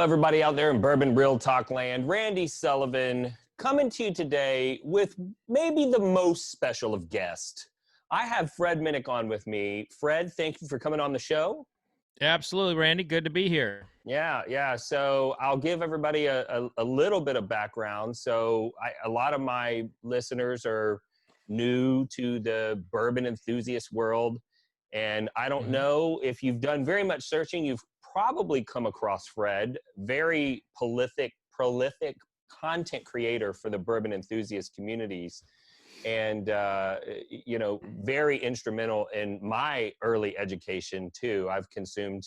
everybody out there in Bourbon Real Talk land. Randy Sullivan coming to you today with maybe the most special of guests. I have Fred Minnick on with me. Fred, thank you for coming on the show. Absolutely, Randy. Good to be here. Yeah. So I'll give everybody a little bit of background. So a lot of my listeners are new to the bourbon enthusiast world. And I don't know if you've done very much searching. You've probably come across Fred, very prolific content creator for the bourbon enthusiast communities. And, very instrumental in my early education too. I've consumed,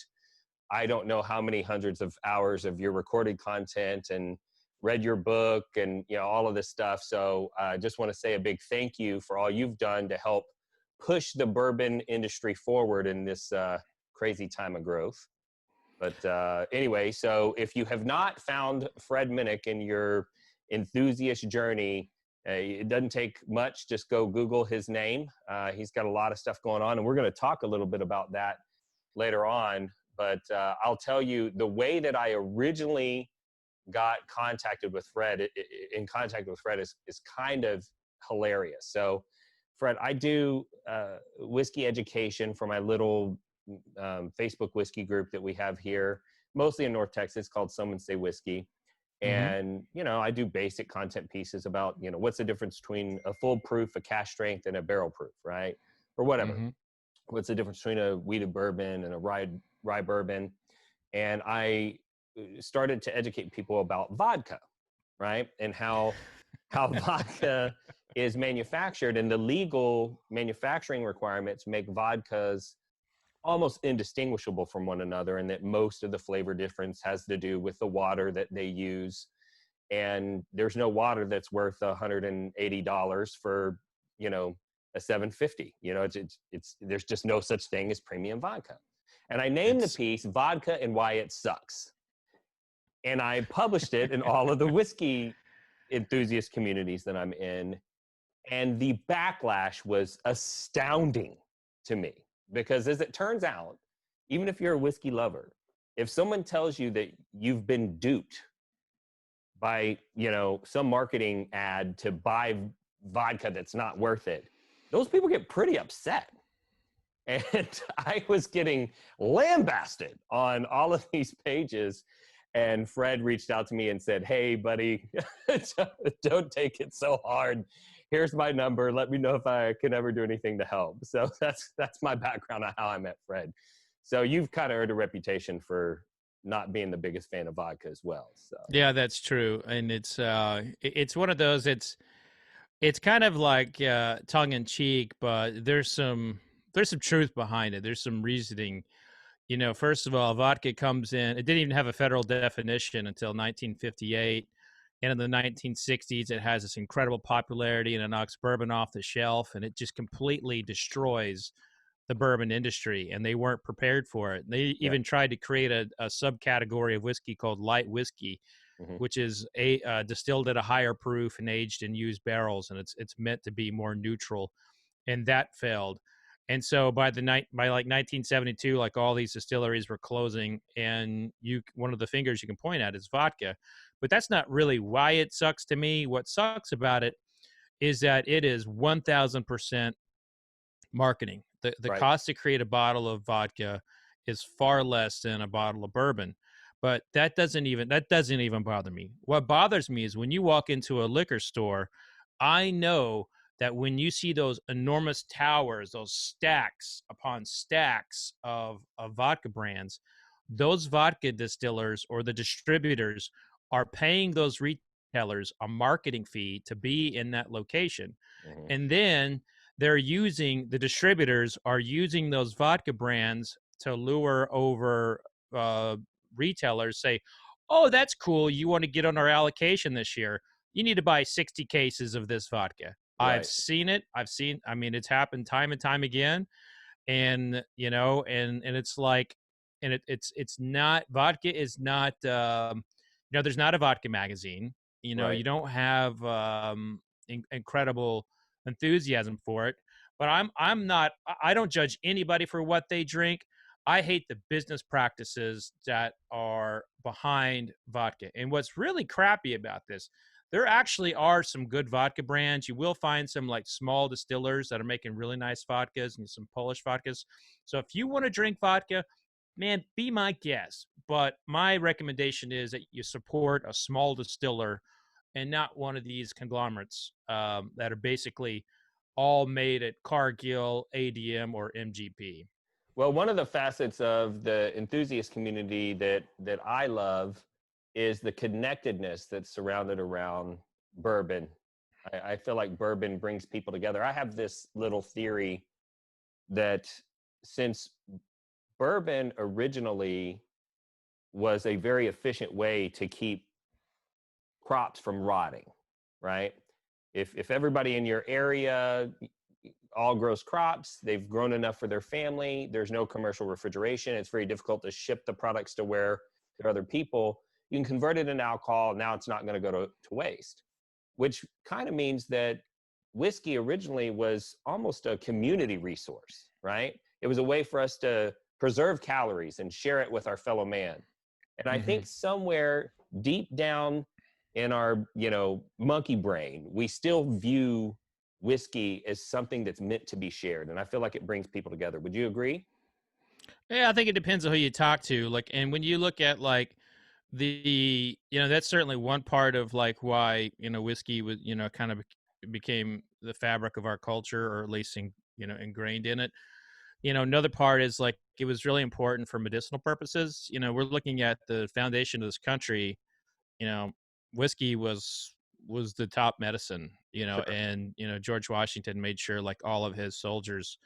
I don't know how many hundreds of hours of your recorded content and read your book and, all of this stuff. So I just want to say a big thank you for all you've done to help push the bourbon industry forward in this crazy time of growth. But anyway, so if you have not found Fred Minnick in your enthusiast journey, it doesn't take much. Just go Google his name. He's got a lot of stuff going on, and we're going to talk a little bit about that later on. But I'll tell you, the way that I originally got contacted with Fred, in contact with Fred is kind of hilarious. So, Fred, I do whiskey education for my little Facebook whiskey group that we have here, mostly in North Texas, called Someone Say Whiskey. And, I do basic content pieces about, what's the difference between a full proof, a cask strength, and a barrel proof, right? Or whatever. What's the difference between a wheated bourbon and a rye bourbon? And I started to educate people about vodka, right? And how vodka is manufactured, and the legal manufacturing requirements make vodkas almost indistinguishable from one another, and that most of the flavor difference has to do with the water that they use. And there's no water that's worth $180 for, a $750. There's just no such thing as premium vodka. And I named the piece Vodka and Why It Sucks. And I published it in all of the whiskey enthusiast communities that I'm in. And the backlash was astounding to me, because as it turns out, even if you're a whiskey lover, if someone tells you that you've been duped by, some marketing ad to buy vodka that's not worth it, those people get pretty upset. And I was getting lambasted on all of these pages. And Fred reached out to me and said, "Hey, buddy, don't take it so hard. Here's my number. Let me know if I can ever do anything to help." So that's my background on how I met Fred. So you've kind of earned a reputation for not being the biggest fan of vodka as well. So yeah, that's true, and it's one of those. It's kind of like tongue in cheek, but there's some truth behind it. There's some reasoning. First of all, vodka comes in. It didn't even have a federal definition until 1958. And in the 1960s, it has this incredible popularity, and it knocks bourbon off the shelf, and it just completely destroys the bourbon industry, and they weren't prepared for it. They even tried to create a subcategory of whiskey called light whiskey, which is distilled at a higher proof and aged in used barrels, and it's meant to be more neutral, and that failed. And so by like 1972, like all these distilleries were closing, and one of the fingers you can point at is vodka. But that's not really why it sucks to me. What sucks about it is that it is 1,000% marketing. The cost to create a bottle of vodka is far less than a bottle of bourbon. But that doesn't even bother me. What bothers me is when you walk into a liquor store, I know that when you see those enormous towers, those stacks upon stacks of vodka brands, those vodka distillers or the distributors are paying those retailers a marketing fee to be in that location. And then the distributors are using those vodka brands to lure over retailers, say, "Oh, that's cool. You want to get on our allocation this year. You need to buy 60 cases of this vodka." Right. I've seen it. It's happened time and time again. And, and it's like, and it's not, vodka is not, there's not a vodka magazine, you don't have incredible enthusiasm for it, but I don't judge anybody for what they drink. I hate the business practices that are behind vodka. And what's really crappy about this, there actually are some good vodka brands. You will find some like small distillers that are making really nice vodkas and some Polish vodkas. So if you want to drink vodka, man, be my guest. But my recommendation is that you support a small distiller and not one of these conglomerates that are basically all made at Cargill, ADM, or MGP. Well, one of the facets of the enthusiast community that I love is the connectedness that's surrounded around bourbon. I feel like bourbon brings people together. I have this little theory that since bourbon originally was a very efficient way to keep crops from rotting, right? If everybody in your area all grows crops, they've grown enough for their family, there's no commercial refrigeration, it's very difficult to ship the products to where to other people, you can convert it into alcohol. Now it's not going to go to waste, which kind of means that whiskey originally was almost a community resource, right? It was a way for us to preserve calories and share it with our fellow man. And I Mm-hmm. think somewhere deep down in our, monkey brain, we still view whiskey as something that's meant to be shared. And I feel like it brings people together. Would you agree? Yeah, I think it depends on who you talk to. Like, and when you look at like that's certainly one part of like why whiskey was kind of became the fabric of our culture, or at least ingrained in it. Another part is like it was really important for medicinal purposes. We're looking at the foundation of this country. you know, Whiskey was the top medicine, Sure. and George Washington made sure like all of his soldiers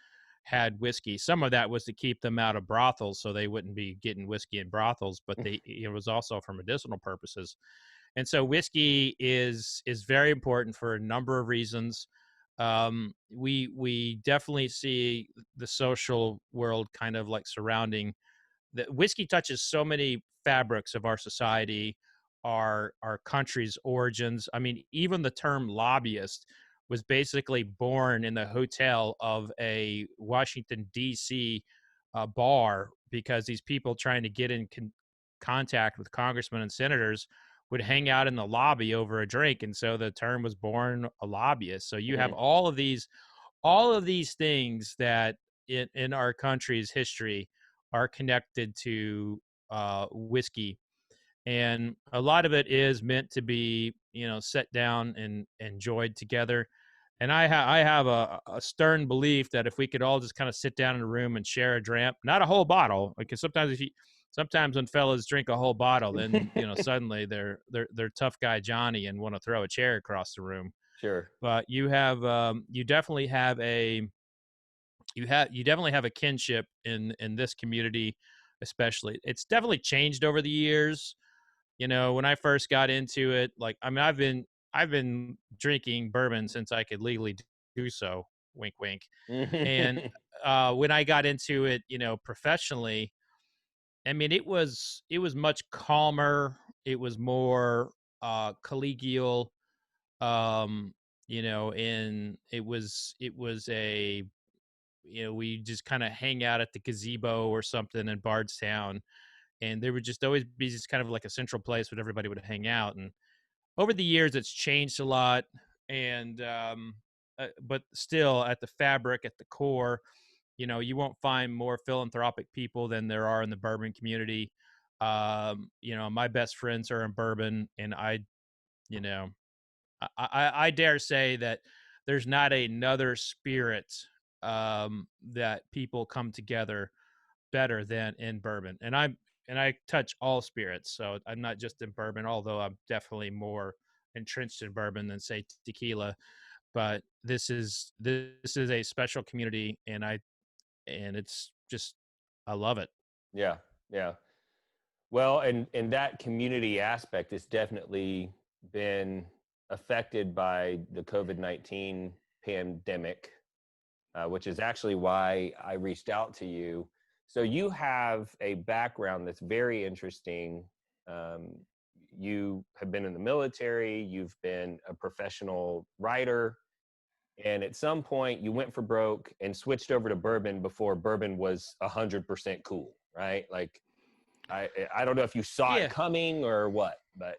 had whiskey. Some of that was to keep them out of brothels so they wouldn't be getting whiskey in brothels, but it was also for medicinal purposes. And so whiskey is very important for a number of reasons. We definitely see the social world kind of like surrounding the whiskey touches so many fabrics of our society, our country's origins. I mean, even the term lobbyist was basically born in the hotel of a Washington D.C. Bar, because these people trying to get in contact with congressmen and senators would hang out in the lobby over a drink, and so the term was born, a lobbyist. So you have Mhm. all of these things that in our country's history are connected to whiskey, and a lot of it is meant to be set down and enjoyed together. And I have a stern belief that if we could all just kind of sit down in a room and share a dram, not a whole bottle, because sometimes when fellas drink a whole bottle, then suddenly they're tough guy Johnny and want to throw a chair across the room. Sure. But you definitely have a kinship in this community. Especially, it's definitely changed over the years. When I first got into it, like, I mean, I've been drinking bourbon since I could legally do so, wink wink. And when I got into it, professionally, I mean, it was much calmer, it was more collegial, and it was a we just kind of hang out at the gazebo or something in Bardstown, and there would just always be just kind of like a central place where everybody would hang out. And over the years, it's changed a lot, and but still, at the fabric, at the core, you won't find more philanthropic people than there are in the bourbon community. My best friends are in bourbon, and you know, I dare say that there's not another spirit that people come together better than in bourbon. And I touch all spirits, so I'm not just in bourbon, although I'm definitely more entrenched in bourbon than say tequila. But this is a special community, and it's just, I love it. Yeah. Yeah. Well, and that community aspect has definitely been affected by the COVID-19 pandemic, which is actually why I reached out to you. So you have a background that's very interesting. Um, you have been in the military, you've been a professional writer, And at some point, you went for broke and switched over to bourbon before bourbon was 100% cool, right? Like, I don't know if you saw it Yeah. coming or what, but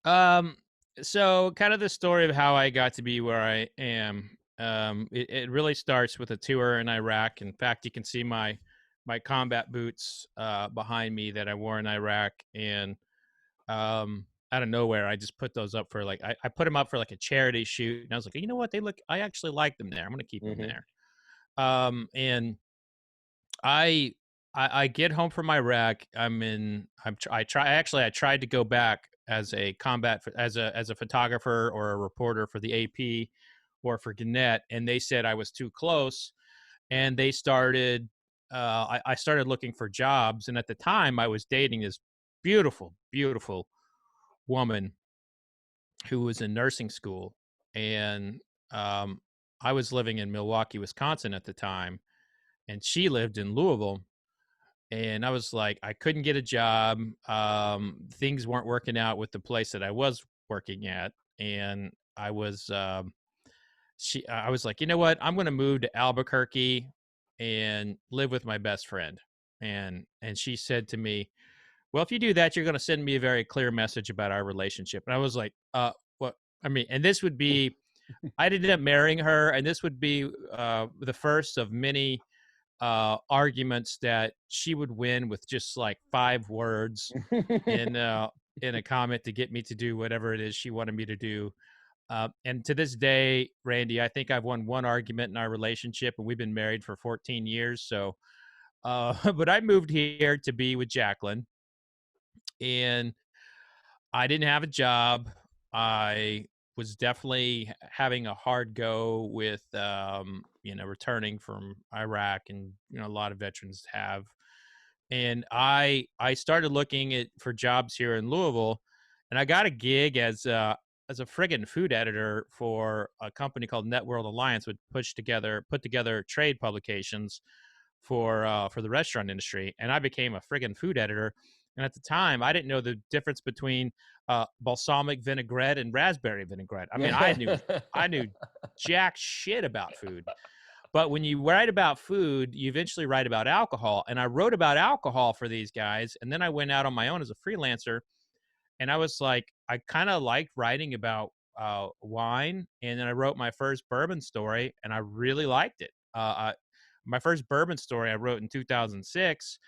Um, so kind of the story of how I got to be where I am. It really starts with a tour in Iraq. In fact, you can see my combat boots behind me that I wore in Iraq, and out of nowhere, I just put those up for like I put them up for like a charity shoot, and I was like, you know what, they look. I actually like them there. I'm gonna keep them mm-hmm. there. And I I get home from Iraq. I tried to go back as a as a photographer or a reporter for the AP or for Gannett, and they said I was too close, and they started. I started looking for jobs, and at the time, I was dating this beautiful woman who was in nursing school, and um, I was living in Milwaukee, Wisconsin at the time, and she lived in Louisville, and I was like, I couldn't get a job. Things weren't working out with the place that I was working at, and I was like, you know what? I'm going to move to Albuquerque and live with my best friend. And she said to me, well, if you do that, you're going to send me a very clear message about our relationship. And I was like, what? I mean, and this would be, I ended up marrying her, and this would be the first of many arguments that she would win with just like 5 words in in a comment to get me to do whatever it is she wanted me to do. And to this day, Randy, I think I've won one argument in our relationship, and we've been married for 14 years. So, but I moved here to be with Jacqueline, and I didn't have a job. I was definitely having a hard go with, returning from Iraq, and a lot of veterans have. And I started looking at for jobs here in Louisville, and I got a gig as a friggin' food editor for a company called Net World Alliance, which put together trade publications for the restaurant industry. And I became a friggin' food editor. And at the time, I didn't know the difference between balsamic vinaigrette and raspberry vinaigrette. I mean, I knew jack shit about food. But when you write about food, you eventually write about alcohol. And I wrote about alcohol for these guys. And then I went out on my own as a freelancer. And I was like, I kind of liked writing about wine. And then I wrote my first bourbon story, and I really liked it. My first bourbon story I wrote in 2006,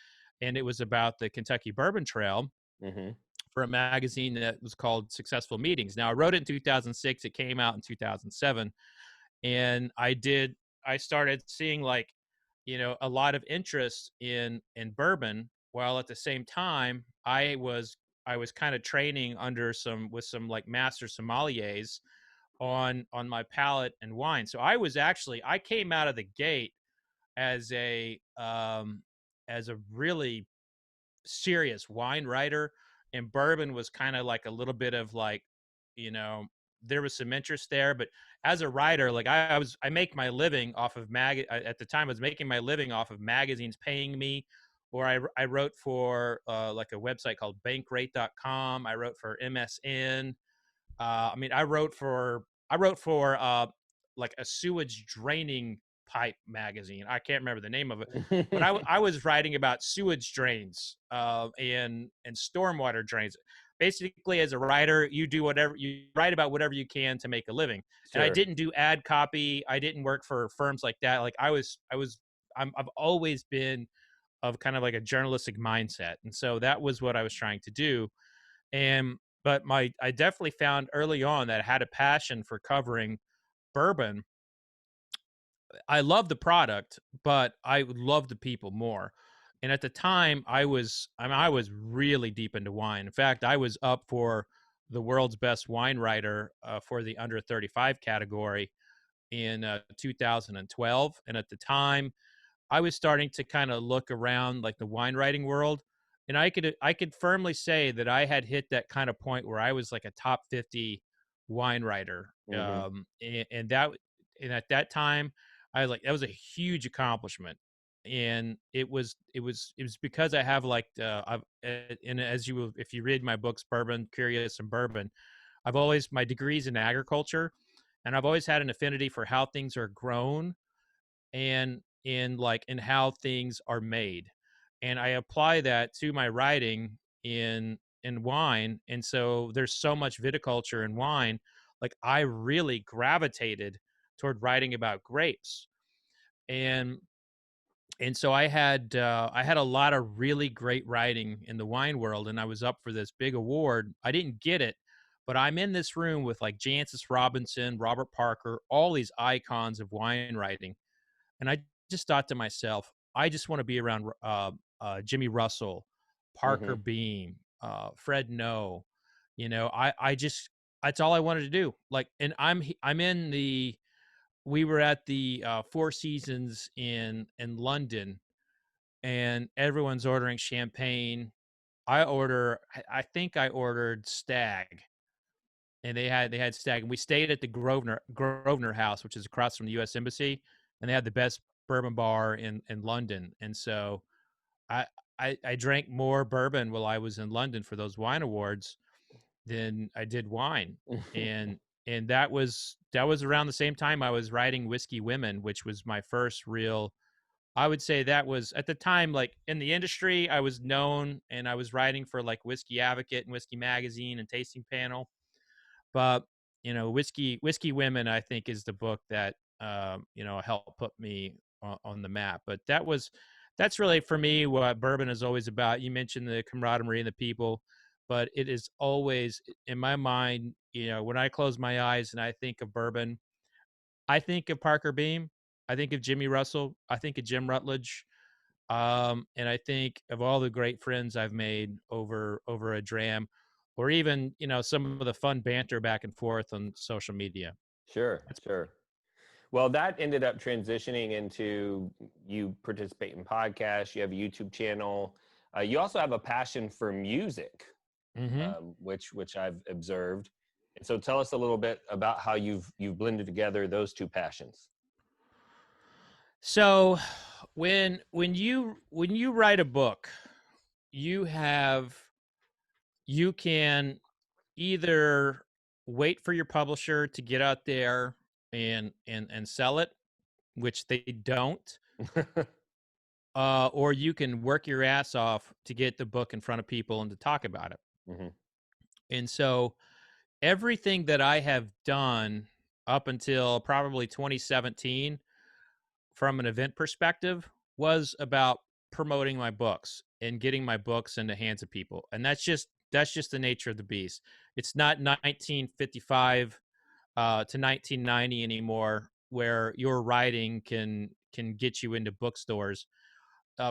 and it was about the Kentucky Bourbon Trail mm-hmm. for a magazine that was called Successful Meetings. Now, I wrote it in 2006. It came out in 2007. And I started seeing like, a lot of interest in bourbon, while at the same time I was kind of training under some like master sommeliers on my palate and wine. So I came out of the gate as a really serious wine writer, and bourbon was kind of like a little bit of like, you know, there was some interest there. But as a writer, like I make my living off of at the time I was making my living off of magazines paying me, or I wrote for like a website called bankrate.com. I wrote for MSN. I mean, I wrote for like a sewage draining pipe magazine. I can't remember the name of it, but I was writing about sewage drains and stormwater drains. Basically, as a writer, you write about whatever you can to make a living. And I Sure. didn't do ad copy. I didn't work for firms like that. Like I've always been of kind of like a journalistic mindset, and so that was what I was trying to do. And but my I definitely found early on that I had a passion for covering bourbon. I love the product, but I love the people more. And at the time, I was really deep into wine. In fact, I was up for the world's best wine writer for the under 35 category in 2012. And at the time, I was starting to kind of look around like the wine writing world, and I could firmly say that I had hit that kind of point where I was like a top 50 wine writer. mm-hmm. And at that time, I was like, that was a huge accomplishment. And it was because I have like and as you will, if you read my books, Bourbon Curious and Bourbon, I've always my degrees in agriculture, and I've always had an affinity for how things are grown and in how things are made. And I apply that to my writing in wine. And so there's so much viticulture in wine. Like I really gravitated toward writing about grapes. And so I had a lot of really great writing in the wine world, and I was up for this big award. I didn't get it, but I'm in this room with like Jancis Robinson, Robert Parker, all these icons of wine writing, and I just thought to myself, I just want to be around Jimmy Russell, Parker Hmm. Beam, Fred No. I just that's all I wanted to do. Like, and I'm in the we were at the Four Seasons in London, and everyone's ordering champagne. I think I ordered Stag, and they had Stag, and we stayed at the Grosvenor House, which is across from the U.S. Embassy, and they had the best bourbon bar in London. And so I I drank more bourbon while I was in London for those wine awards than I did wine, and that was around the same time I was writing Whiskey Women, which was my first real. I would say that was at the time, like in the industry, I was known and I was writing for like Whiskey Advocate and Whiskey Magazine and Tasting Panel. But Whiskey Women, I think, is the book that helped put me on the map. But that's really for me what bourbon is always about. You mentioned the camaraderie and the people, but it is always in my mind. When I close my eyes and I think of bourbon, I think of Parker Beam, I think of Jimmy Russell, I think of Jim Rutledge, and I think of all the great friends I've made over a dram, or even some of the fun banter back and forth on social media. Sure, That's sure. Well, that ended up transitioning into you participate in podcasts, you have a YouTube channel. You also have a passion for music, hmm which I've observed. And so tell us a little bit about how you've blended together those two passions. So when you write a book, you have you can either wait for your publisher to get out there and sell it, which they don't, or you can work your ass off to get the book in front of people and to talk about it. Hmm. And so everything that I have done up until probably 2017 from an event perspective was about promoting my books and getting my books in the hands of people. And that's just the nature of the beast. It's not 1955 to 1990 anymore, where your writing can get you into bookstores.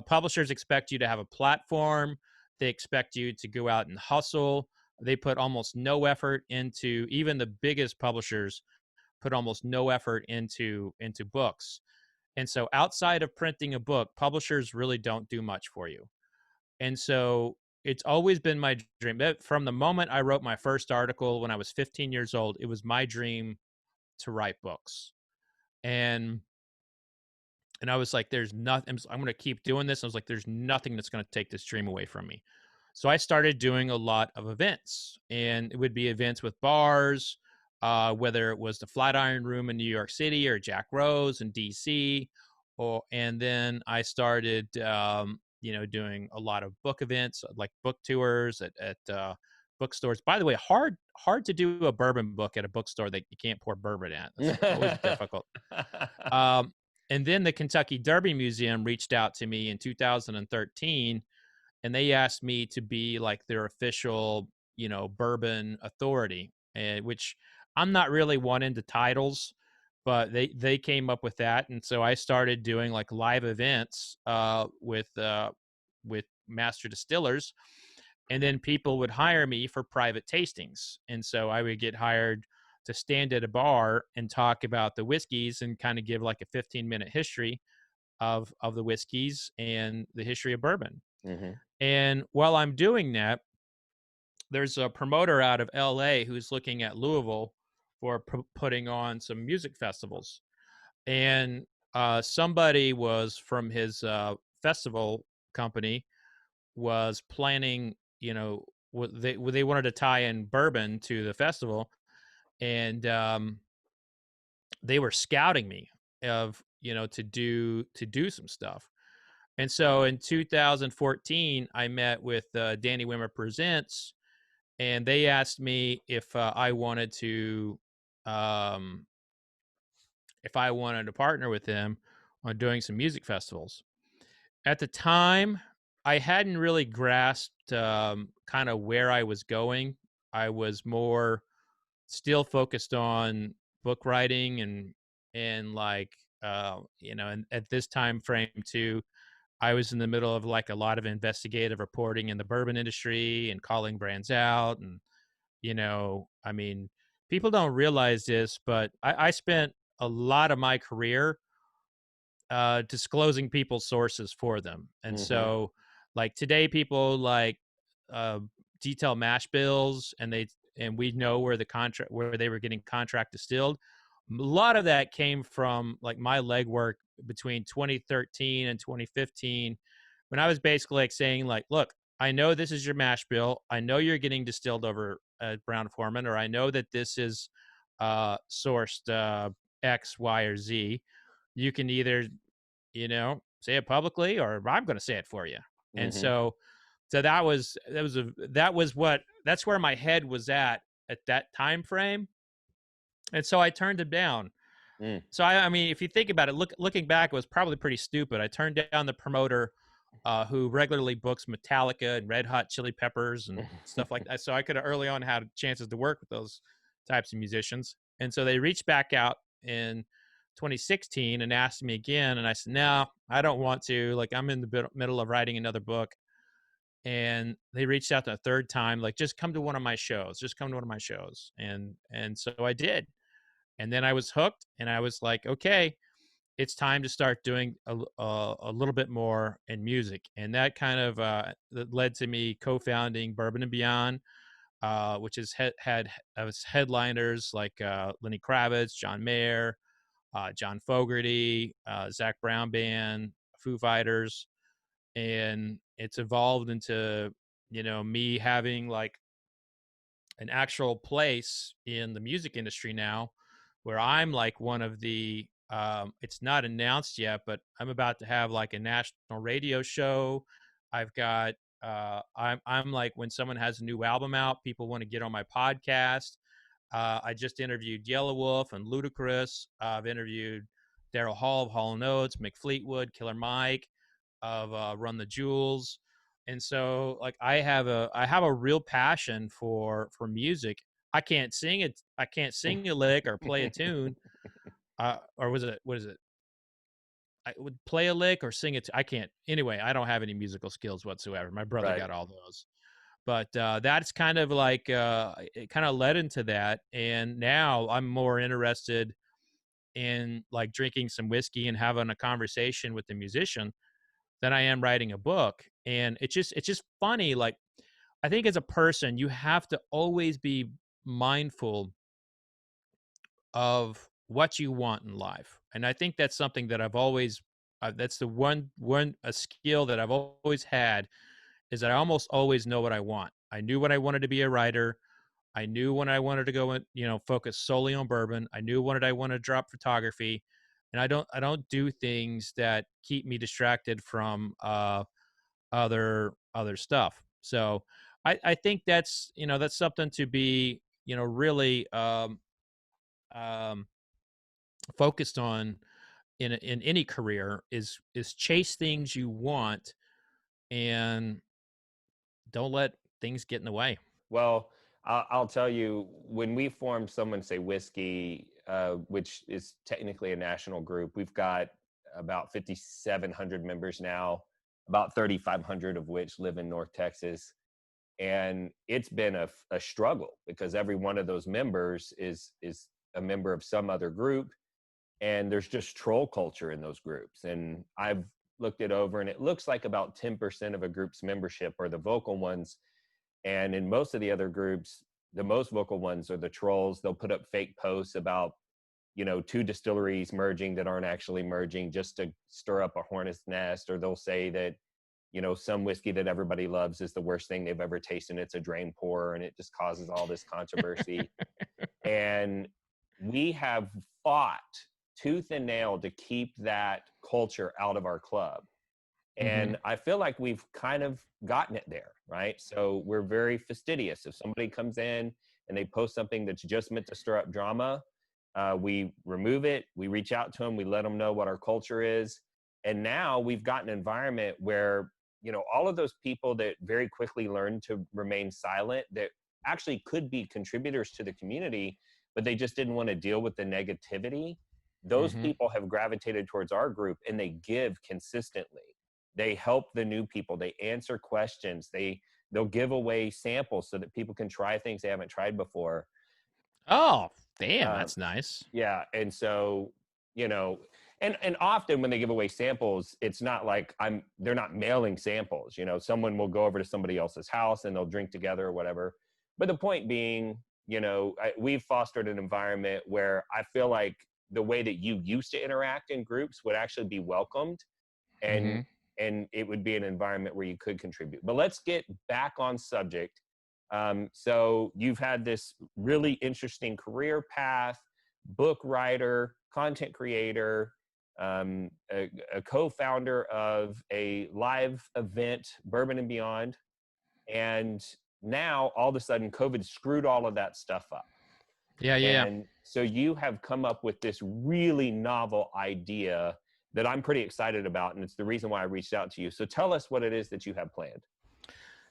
Publishers expect you to have a platform. They expect you to go out and hustle. They put almost no effort into, even the biggest publishers put almost no effort into books. And so outside of printing a book, publishers really don't do much for you. And so it's always been my dream. From the moment I wrote my first article when I was 15 years old, it was my dream to write books. And I was like, there's nothing, I'm going to keep doing this. I was like, there's nothing that's going to take this dream away from me. So I started doing a lot of events, and it would be events with bars, whether it was the Flatiron Room in New York City or Jack Rose in DC. And then I started, doing a lot of book events, like book tours at bookstores. By the way, hard to do a bourbon book at a bookstore that you can't pour bourbon at. It's always difficult. Um, and then the Kentucky Derby Museum reached out to me in 2013, and they asked me to be like their official, bourbon authority, which I'm not really one into titles, but they came up with that, and so I started doing like live events with master distillers, and then people would hire me for private tastings, and so I would get hired to stand at a bar and talk about the whiskeys and kind of give like a 15-minute history of the whiskeys and the history of bourbon. Hmm. And while I'm doing that, there's a promoter out of LA who's looking at Louisville for putting on some music festivals. And somebody was from his festival company was planning, they wanted to tie in bourbon to the festival. And they were scouting me of, to do some stuff. And so in 2014, I met with Danny Wimmer Presents, and they asked me um, if I wanted to partner with them on doing some music festivals. At the time, I hadn't really grasped kind of where I was going. I was more still focused on book writing and like and at this time frame too, I was in the middle of like a lot of investigative reporting in the bourbon industry and calling brands out. And, I mean, people don't realize this, but I spent a lot of my career disclosing people's sources for them. And Mm-hmm. so, like today, people like uh, detail mash bills, and we know where they were getting contract distilled. A lot of that came from like my legwork between 2013 and 2015, when I was basically like saying like, look, I know this is your mash bill. I know you're getting distilled over Brown Foreman, or I know that this is sourced X, Y, or Z. You can either say it publicly, or I'm going to say it for you. And Mm-hmm. so that's where my head was at that time frame. And so I turned him down. Mm. So I mean, if you think about it, looking back, it was probably pretty stupid. I turned down the promoter who regularly books Metallica and Red Hot Chili Peppers and stuff like that. So I could have early on had chances to work with those types of musicians. And so they reached back out in 2016 and asked me again. And I said, no, I don't want to. Like, I'm in the middle of writing another book. And they reached out the third time, like, just come to one of my shows. Just come to one of my shows. And so I did. And then I was hooked, and I was like, okay, it's time to start doing a little bit more in music. And that kind of that led to me co-founding Bourbon and Beyond, which has had headliners like Lenny Kravitz, John Mayer, John Fogerty, Zach Brown Band, Foo Fighters. And it's evolved into, me having like an actual place in the music industry now, where I'm like one of the it's not announced yet, but I'm about to have like a national radio show. I've got I'm like, when someone has a new album out, people want to get on my podcast. I just interviewed Yellow Wolf and Ludacris. I've interviewed Daryl Hall of Hall & Oates, Mick Fleetwood, Killer Mike of Run the Jewels. And so like I have a real passion for music. I can't sing a lick or play a tune. Or was it what is it? I would play a lick or sing it. I can't. Anyway, I don't have any musical skills whatsoever. My brother Right. got all those. But that's kind of like it kind of led into that. And now I'm more interested in like drinking some whiskey and having a conversation with the musician than I am writing a book. And it's just funny. Like, I think as a person, you have to always be mindful of what you want in life. And I think that's something that I've always that's the one a skill that I've always had, is that I almost always know what I want. I knew when I wanted to be a writer. I knew when I wanted to go and focus solely on bourbon. I knew when I wanted to drop photography, and I don't do things that keep me distracted from other stuff. So I think that's something to be really um, focused on in any career, is chase things you want and don't let things get in the way. Well, I'll tell you, when we formed Someone Say Whiskey, which is technically a national group, we've got about 5,700 members now, about 3,500 of which live in North Texas. And it's been a struggle, because every one of those members is a member of some other group. And there's just troll culture in those groups. And I've looked it over, and it looks like about 10% of a group's membership are the vocal ones. And in most of the other groups, the most vocal ones are the trolls. They'll put up fake posts about, two distilleries merging that aren't actually merging, just to stir up a hornet's nest. Or they'll say that, some whiskey that everybody loves is the worst thing they've ever tasted. It's a drain pourer, and it just causes all this controversy. And we have fought tooth and nail to keep that culture out of our club. Mm-hmm. And I feel like we've kind of gotten it there, right? So we're very fastidious. If somebody comes in and they post something that's just meant to stir up drama, we remove it, we reach out to them, we let them know what our culture is. And now we've got an environment where, you know, all of those people that very quickly learn to remain silent, that actually could be contributors to the community, but they just didn't want to deal with the negativity. Those Mm-hmm. people have gravitated towards our group and they give consistently. They help the new people, they answer questions, they'll give away samples so that people can try things they haven't tried before. Oh, damn, um, that's nice. yeah, and so, you know, and often when they give away samples, it's not like they're not mailing samples. You know, someone will go over to somebody else's house and they'll drink together or whatever. But the point being, you know, we've fostered an environment where I feel like the way that you used to interact in groups would actually be welcomed, and Mm-hmm. it would be an environment where you could contribute. But let's get back on subject. So you've had this really interesting career path: book writer, content creator, a co-founder of a live event, Bourbon and Beyond. And now all of a sudden COVID screwed all of that stuff up. Yeah, yeah. And so you have come up with this really novel idea that I'm pretty excited about. And it's the reason why I reached out to you. So tell us what it is that you have planned.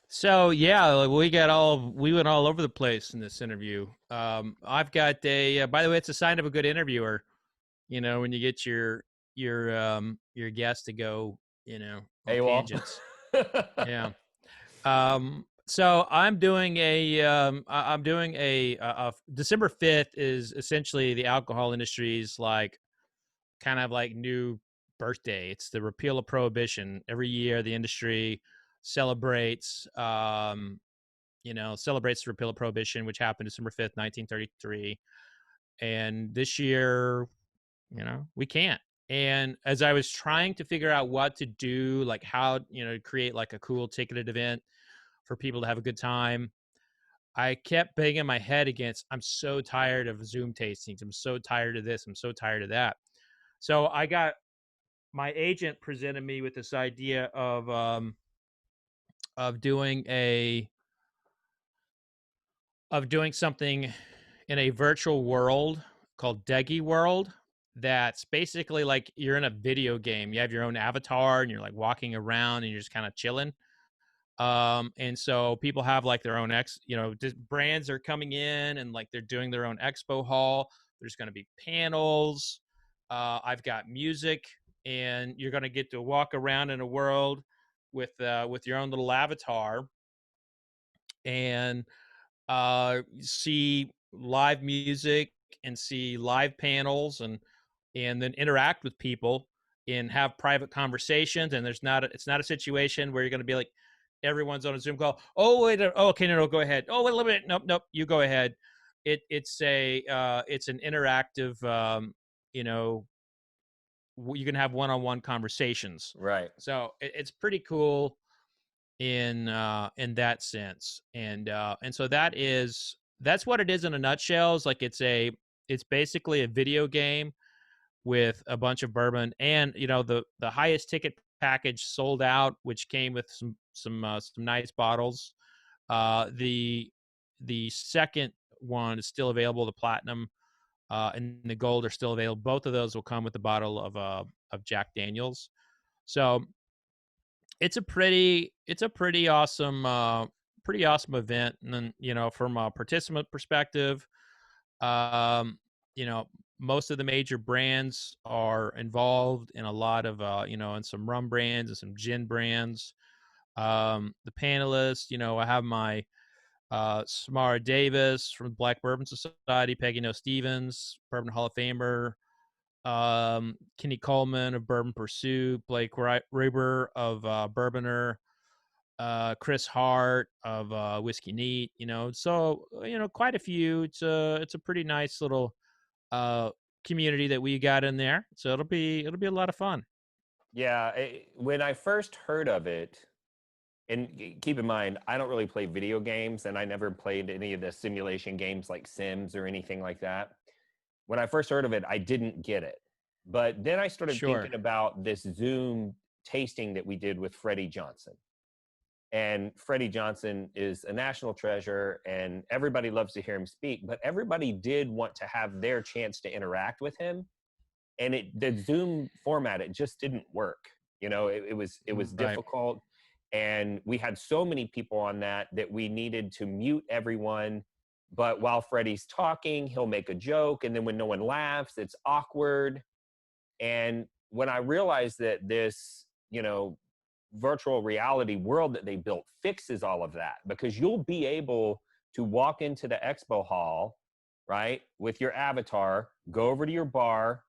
So yeah, like, we went all over the place in this interview. I've got by the way, it's a sign of a good interviewer. You know, when you get your guest to go, you know, on AWOL. tangents. Yeah. So I'm doing a December 5th is essentially the alcohol industry's like kind of like new birthday. It's the repeal of prohibition. Every year the industry celebrates celebrates the repeal of prohibition, which happened December 5th, 1933. And this year, we can't. And as I was trying to figure out what to do, like how, create like a cool ticketed event for people to have a good time, I kept banging my head against, I'm so tired of Zoom tastings. I'm so tired of this. I'm so tired of that. So my agent presented me with this idea of doing something in a virtual world called Decky World. That's basically like you're in a video game. You have your own avatar and you're like walking around and you're just kind of chilling. And so people have like their own brands are coming in and like they're doing their own expo hall. There's going to be panels. I've got music, and you're going to get to walk around in a world with your own little avatar and see live music and see live panels and then interact with people and have private conversations. And it's not a situation where you're going to be like, everyone's on a Zoom call. Oh, wait. Oh, okay. No, go ahead. Oh, wait a little bit. Nope. You go ahead. It's an interactive, you can have one-on-one conversations. Right. So it's pretty cool in that sense. And so that's what it is in a nutshell. Is like it's basically a video game with a bunch of bourbon, and the highest ticket package sold out, which came with some nice bottles. The second one is still available. The platinum and the gold are still available. Both of those will come with a bottle of Jack Daniels. So it's a pretty awesome event. And then from a participant perspective, um, you know most of the major brands are involved in a lot of in some rum brands and some gin brands. The panelists, I have my Samara Davis from the Black Bourbon Society, Peggy No Stevens, Bourbon Hall of Famer, Kenny Coleman of Bourbon Pursuit, Blake Ruber of Bourboner, Chris Hart of Whiskey Neat. So quite a few. It's a pretty nice little uh, community that we got in there. So it'll be a lot of fun. Yeah. When I first heard of it, and keep in mind, I don't really play video games, and I never played any of the simulation games like Sims or anything like that. when I first heard of it, I didn't get it. But then I started thinking about this Zoom tasting that we did with Freddie Johnson. And Freddie Johnson is a national treasure, and everybody loves to hear him speak, but everybody did want to have their chance to interact with him. And the Zoom format, it just didn't work. You know, it was difficult. And we had so many people on that we needed to mute everyone. But while Freddie's talking, he'll make a joke. And then when no one laughs, it's awkward. And when I realized that this, you know, virtual reality world that they built fixes all of that, because you'll be able to walk into the expo hall, right, with your avatar, go over to your bar,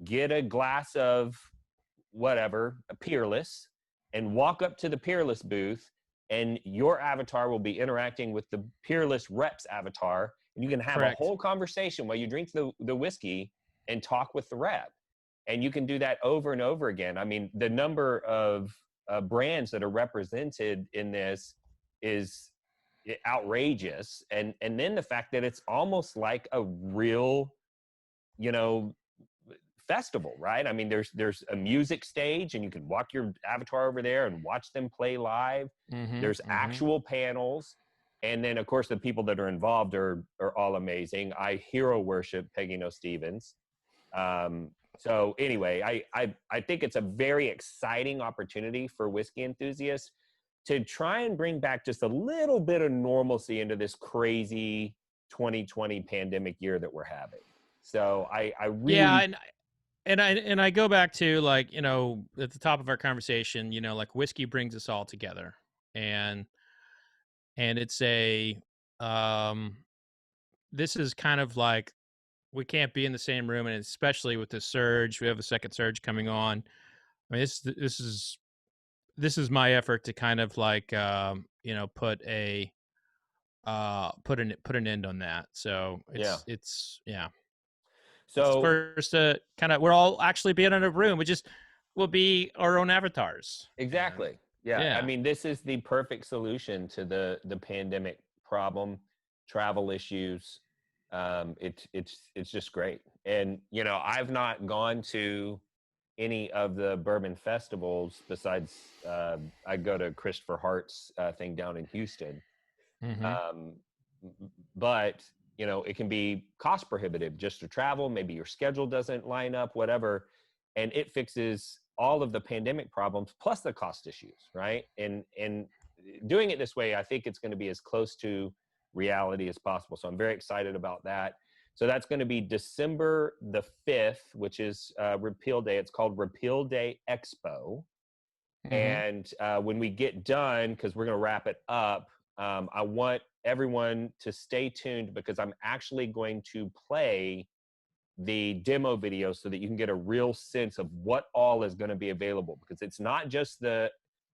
get a glass of whatever, a Peerless, and walk up to the Peerless booth, and your avatar will be interacting with the Peerless rep's avatar, and you can have a whole conversation while you drink the whiskey and talk with the rep. And you can do that over and over again. I mean, the number of brands that are represented in this is outrageous. And then the fact that it's almost like a real, you know, festival, right? I mean, there's a music stage, and you can walk your avatar over there and watch them play live. There's actual panels. And then, of course, the people that are involved are all amazing. I hero worship Peggy No Stevens. So anyway, I think it's a very exciting opportunity for whiskey enthusiasts to try and bring back just a little bit of normalcy into this crazy 2020 pandemic year that we're having. So I really... And I go back to, like, you know, at the top of our conversation, you know, like, whiskey brings us all together, and it's a this is kind of like, we can't be in the same room, and especially with this surge, we have a second surge coming on. I mean, this is my effort to kind of like you know, put an end on that. So it's So first, kind of, we're all actually being in a room. We'll be our own avatars. Exactly. Yeah. I mean, this is the perfect solution to the pandemic problem, travel issues. It's just great. And, you know, I've not gone to any of the bourbon festivals besides I go to Christopher Hart's thing down in Houston. But, you know, it can be cost prohibitive just to travel. Maybe your schedule doesn't line up, whatever. And it fixes all of the pandemic problems plus the cost issues, right? And doing it this way, I think it's going to be as close to reality as possible. So I'm very excited about that. So that's going to be December the 5th, which is Repeal Day. It's called Repeal Day Expo. And when we get done, because we're going to wrap it up, I want everyone to stay tuned, because I'm actually going to play the demo video so that you can get a real sense of what all is going to be available, because it's not just the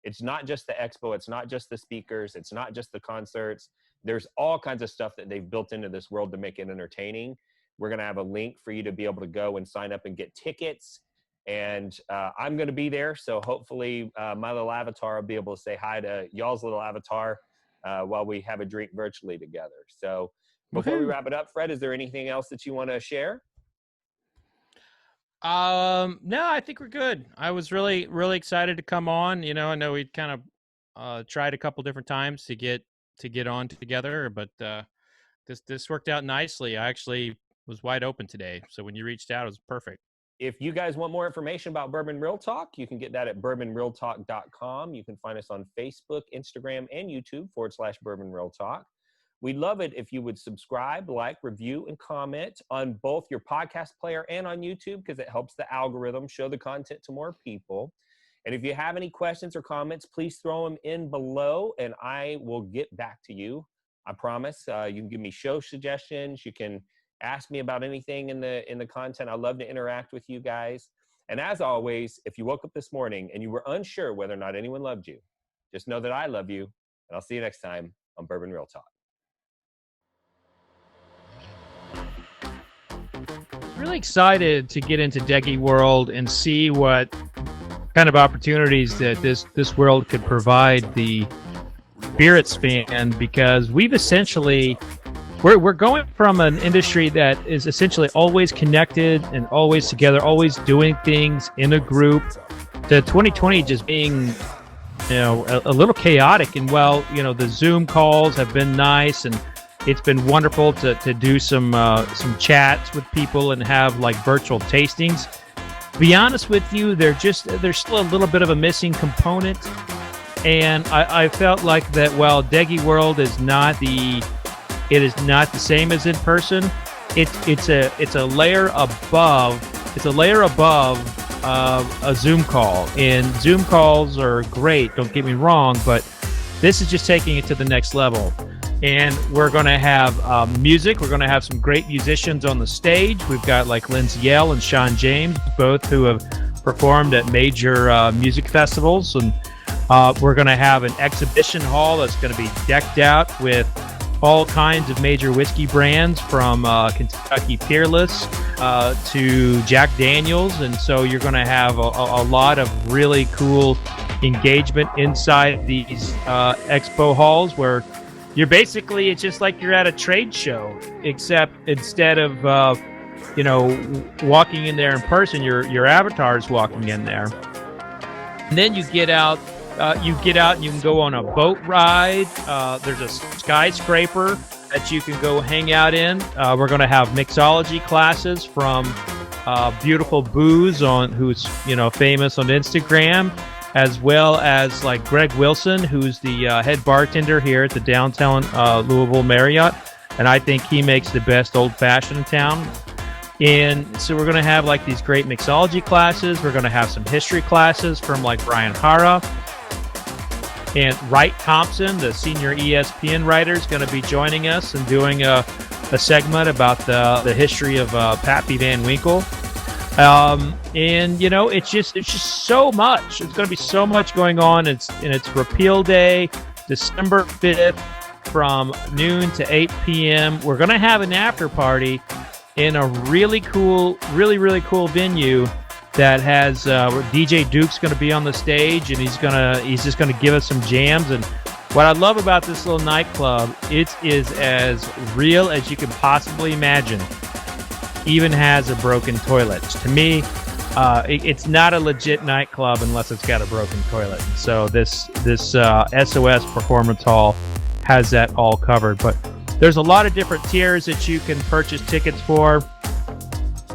expo, it's not just the speakers, it's not just the concerts. There's all kinds of stuff that they've built into this world to make it entertaining. We're going to have a link for you to be able to go and sign up and get tickets. And I'm going to be there. So hopefully my little avatar will be able to say hi to y'all's little avatar while we have a drink virtually together. So before we wrap it up, Fred, is there anything else that you want to share? No, I think we're good. I was really, really excited to come on. You know, I know we kind of tried a couple different times to get on together, but this worked out nicely. I actually was wide open today, so when you reached out, it was perfect. If you guys want more information about Bourbon Real Talk, you can get that at bourbonrealtalk.com. You can find us on Facebook, Instagram, and YouTube /Bourbon Real Talk. We'd love it if you would subscribe, like, review, and comment on both your podcast player and on YouTube, because it helps the algorithm show the content to more people. And if you have any questions or comments, please throw them in below, and I will get back to you. I promise. You can give me show suggestions. You can ask me about anything in the content. I love to interact with you guys. And as always, if you woke up this morning and you were unsure whether or not anyone loved you, just know that I love you, and I'll see you next time on Bourbon Real Talk. Really excited to get into Decky World and see what kind of opportunities that this world could provide the spirits fan, because we've essentially we're going from an industry that is essentially always connected and always together, always doing things in a group, to 2020 just being, a little chaotic. And the Zoom calls have been nice, and it's been wonderful to do some chats with people and have like virtual tastings. To be honest with you, there's still a little bit of a missing component, and I felt like that. Well, Decky World is not the same as in person. It's a layer above. It's a layer above a Zoom call, and Zoom calls are great. Don't get me wrong, but this is just taking it to the next level. And we're going to have music. We're going to have some great musicians on the stage. We've got like Lindsay Yell and Sean James, both who have performed at major music festivals. And we're going to have an exhibition hall that's going to be decked out with all kinds of major whiskey brands, from Kentucky Peerless to Jack Daniels. And so you're going to have a lot of really cool engagement inside these expo halls, where it's just like you're at a trade show, except instead of walking in there in person, your avatar is walking in there. And then you get out and you can go on a boat ride. There's a skyscraper that you can go hang out in. We're going to have mixology classes from Beautiful Booze, who's famous on Instagram, as well as like Greg Wilson, who's the head bartender here at the downtown Louisville Marriott, and I think he makes the best old fashioned in town. And so we're going to have like these great mixology classes. We're going to have some history classes from like Brian Hara. And Wright Thompson, the senior ESPN writer, is going to be joining us and doing a segment about the history of Pappy Van Winkle. And it's just so much. There's going to be so much going on. It's Repeal Day, December 5th, from noon to 8 p.m. We're going to have an after party in a really cool venue that has DJ Duke's going to be on the stage, and he's just going to give us some jams. And what I love about this little nightclub, it is as real as you can possibly imagine. Even has a broken toilet. To me, it's not a legit nightclub unless it's got a broken toilet. So this SOS Performance Hall has that all covered. But there's a lot of different tiers that you can purchase tickets for.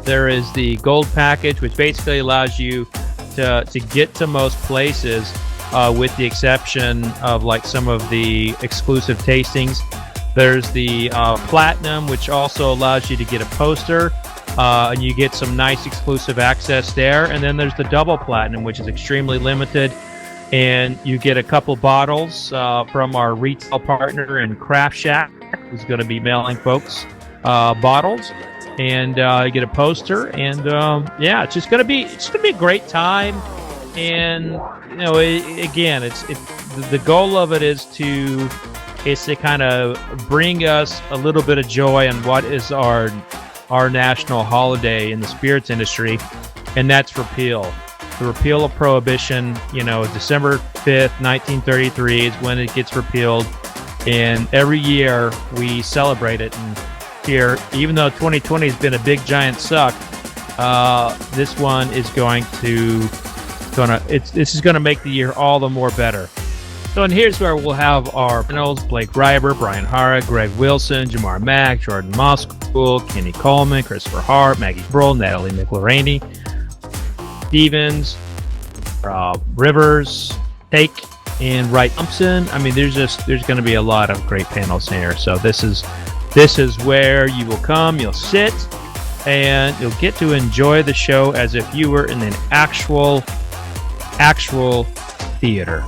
There is the gold package, which basically allows you to get to most places, with the exception of like some of the exclusive tastings. There's the platinum, which also allows you to get a poster, and you get some nice exclusive access there. And then there's the double platinum, which is extremely limited, and you get a couple bottles from our retail partner in Craft Shack, who's going to be mailing folks bottles, and you get a poster. And it's just going to be a great time. And again, it's the goal of it is to kind of bring us a little bit of joy on what is our national holiday in the spirits industry, and that's repeal. The repeal of Prohibition. December 5th, 1933 is when it gets repealed, and every year we celebrate it. And here, even though 2020 has been a big giant suck, this one is this is going to make the year all the more better. So, and here's where we'll have our panels: Blake Reiber, Brian Hara, Greg Wilson, Jamar Mack, Jordan Moskool, Kenny Coleman, Christopher Hart, Maggie Broll, Natalie McLaurini, Stevens, Rivers, Take, and Wright Thompson. I mean, there's going to be a lot of great panels here. So this is where you will come, you'll sit, and you'll get to enjoy the show as if you were in an actual theater.